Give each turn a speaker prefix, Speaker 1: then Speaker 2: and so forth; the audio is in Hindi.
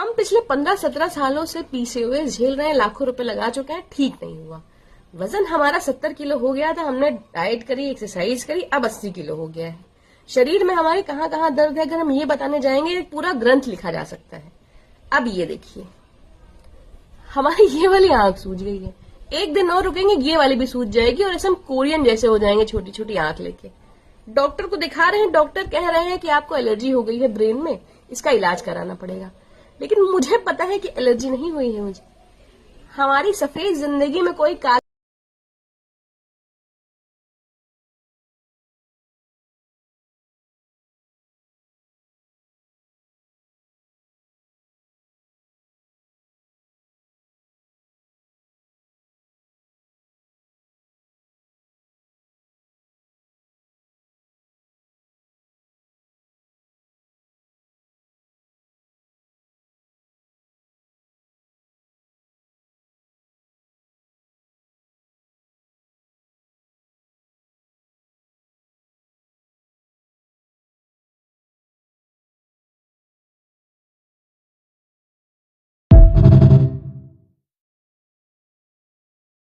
Speaker 1: हम पिछले 15-17 सालों से पीसीओएस झेल रहे हैं, लाखों रुपए लगा चुके हैं, ठीक नहीं हुआ। वजन हमारा 70 किलो हो गया था, हमने डाइट करी, एक्सरसाइज करी, अब 80 किलो हो गया है। शरीर में हमारे कहाँ कहाँ दर्द है, अगर हम ये बताने जाएंगे एक पूरा ग्रंथ लिखा जा सकता है। अब ये देखिए, हमारी ये वाली आंख सूज गई है, एक दिन और रुकेंगे ये वाली भी सूज जाएगी और ऐसे हम कोरियन जैसे हो जाएंगे, छोटी छोटी आंख लेके। डॉक्टर को दिखा रहे हैं, डॉक्टर कह रहे हैं कि आपको एलर्जी हो गई है ब्रेन में, इसका इलाज कराना पड़ेगा। लेकिन मुझे पता है कि एलर्जी नहीं हुई है मुझे। हमारी सफेद जिंदगी में कोई